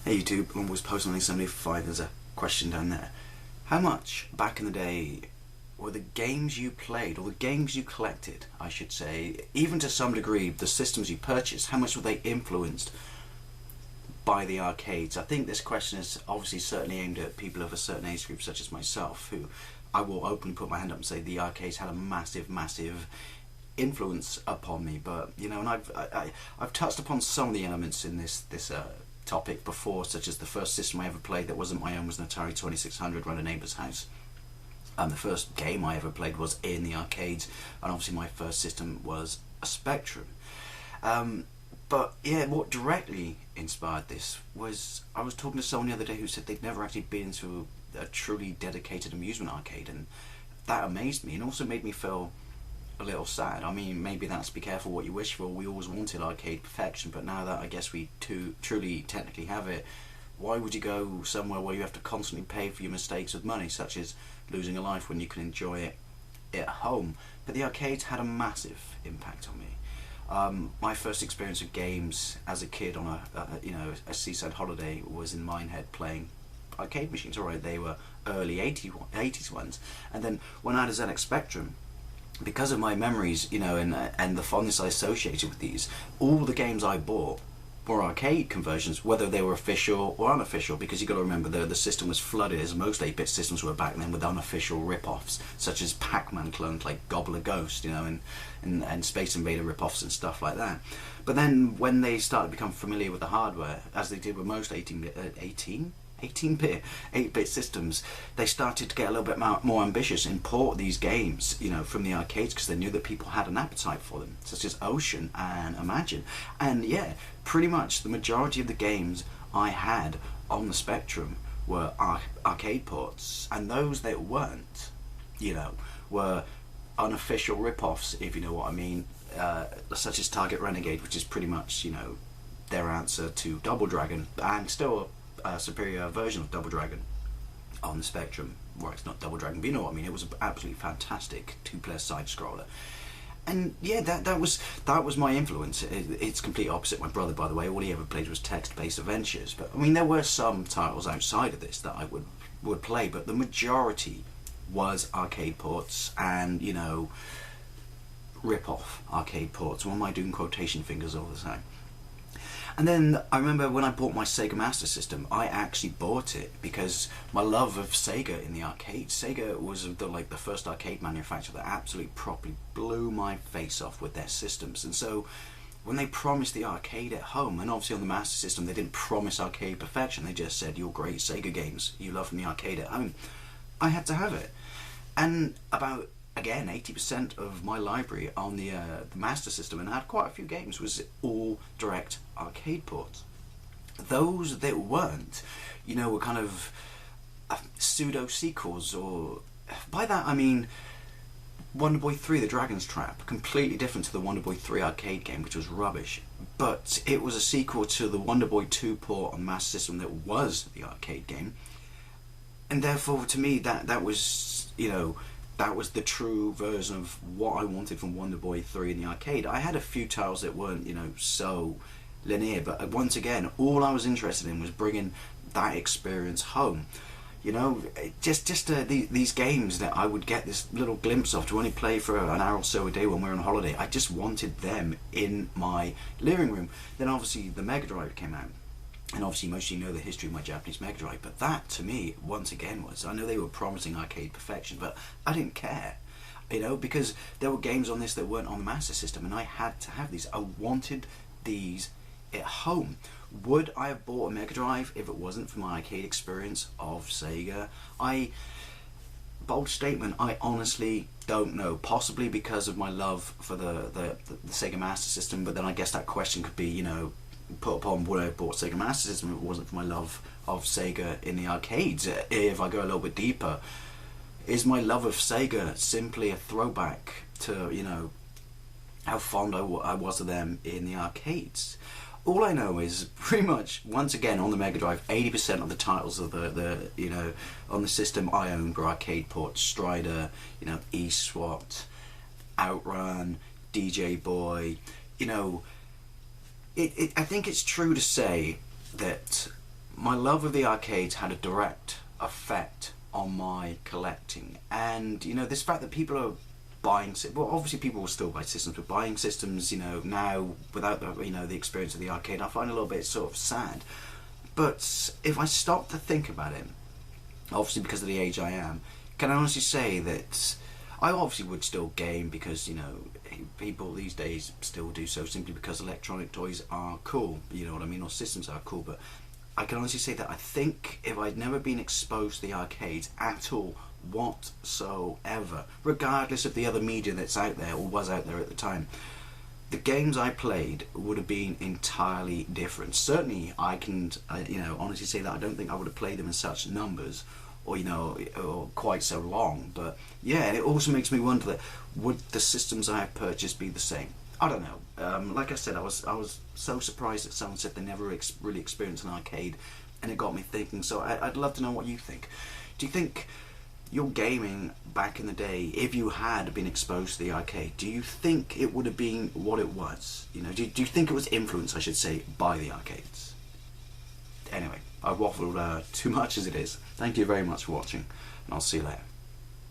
Hey YouTube, I'm always posting on 75. There's a question down there. How much back in the day were the games you played, or the games you collected, I should say, even to some degree the systems you purchased, how much were they influenced by the arcades? I think this question is obviously certainly aimed at people of a certain age group such as myself, who I will openly put my hand up and say the arcades had a massive influence upon me. But you know, and I've touched upon some of the elements in this topic before, such as the first system I ever played that wasn't my own was an Atari 2600 run a neighbour's house. The first game I ever played was in the arcades, and obviously my first system was a Spectrum. But yeah, what directly inspired this was I was talking to someone the other day who said they'd never actually been to a truly dedicated amusement arcade, and that amazed me and also made me feel a little sad. I mean, maybe that's be careful what you wish for. We always wanted arcade perfection, but now that I guess we truly technically have it, why would you go somewhere where you have to constantly pay for your mistakes with money, such as losing a life, when you can enjoy it at home? But the arcades had a massive impact on me. My first experience of games as a kid on a seaside holiday was in Minehead playing arcade machines. Alright, they were early 80s ones, and then when I had a ZX Spectrum, because of my memories, you know, and the fondness I associated with these, all the games I bought were arcade conversions, whether they were official or unofficial, because you got to remember the system was flooded, as most 8-bit systems were back then, with unofficial rip-offs, such as Pac-Man clones like Gobbler Ghost, you know, and Space Invader rip-offs and stuff like that. But then when they started to become familiar with the hardware, as they did with most 18-bit 8-bit systems, they started to get a little bit more ambitious, import these games, you know, from the arcades, because they knew that people had an appetite for them, such as Ocean and Imagine. And yeah, pretty much the majority of the games I had on the Spectrum were arcade ports, and those that weren't, you know, were unofficial rip-offs, if you know what I mean, such as Target Renegade, which is pretty much, you know, their answer to Double Dragon, and still a superior version of Double Dragon on the Spectrum. Well, it's not Double Dragon, but you know what I mean. It was an absolutely fantastic two-player side-scroller. And yeah, that was my influence. It's complete opposite my brother, by the way. All he ever played was text-based adventures. But I mean, there were some titles outside of this that I would play, but the majority was arcade ports and, you know, rip-off arcade ports. What am I doing quotation fingers all the time? And then I remember when I bought my Sega Master System, I actually bought it because my love of Sega in the arcade. Sega was the first arcade manufacturer that absolutely properly blew my face off with their systems. And so when they promised the arcade at home, and obviously on the Master System they didn't promise arcade perfection, they just said, "Your great Sega games you love from the arcade at home," I had to have it. And about, again, 80% of my library on the Master System, and I had quite a few games, was all direct arcade ports. Those that weren't, you know, were kind of pseudo sequels, or by that I mean Wonder Boy 3: The Dragon's Trap, completely different to the Wonder Boy 3 arcade game, which was rubbish, but it was a sequel to the Wonder Boy 2 port on Master System that was the arcade game, and therefore to me that was, you know, that was the true version of what I wanted from Wonder Boy 3 in the arcade. I had a few titles that weren't, you know, so linear, but once again, all I was interested in was bringing that experience home. You know, these games that I would get this little glimpse of to only play for an hour or so a day when we were on holiday, I just wanted them in my living room. Then obviously the Mega Drive came out. And obviously most of you know the history of my Japanese Mega Drive, but that to me, once again, was, I know they were promising arcade perfection, but I didn't care, you know, because there were games on this that weren't on the Master System, and I had to have these. I wanted these at home. Would I have bought a Mega Drive if it wasn't for my arcade experience of Sega? Bold statement, I honestly don't know. Possibly because of my love for the Sega Master System, but then I guess that question could be, you know, put upon would I have bought Sega Master System if it wasn't for my love of Sega in the arcades. If I go a little bit deeper, is my love of Sega simply a throwback to, you know, how fond I was of them in the arcades? All I know is pretty much, once again, on the Mega Drive, 80% of the titles of the you know, on the system I owned were arcade ports. Strider, you know, E-SWAT, Outrun, DJ Boy, you know. I think it's true to say that my love of the arcades had a direct effect on my collecting. And you know, this fact that people are buying, well, obviously people will still buy systems, but buying systems, you know, now without the, you know, the experience of the arcade, I find a little bit sort of sad. But if I stop to think about it, obviously because of the age I am, can I honestly say that I obviously would still game, because, you know, people these days still do so simply because electronic toys are cool, you know what I mean, or systems are cool. But I can honestly say that I think if I'd never been exposed to the arcades at all whatsoever, regardless of the other media that's out there or was out there at the time, the games I played would have been entirely different. Certainly I can, you know, honestly say that I don't think I would have played them in such numbers, or, you know, or quite so long. But yeah, it also makes me wonder that would the systems I have purchased be the same? I don't know. Like I said, I was so surprised that someone said they never really experienced an arcade, and it got me thinking. So I'd love to know what you think. Do you think your gaming back in the day, if you had been exposed to the arcade, do you think it would have been what it was? You know, do you think it was influenced, I should say, by the arcades? Anyway, I've waffled too much as it is. Thank you very much for watching, and I'll see you later.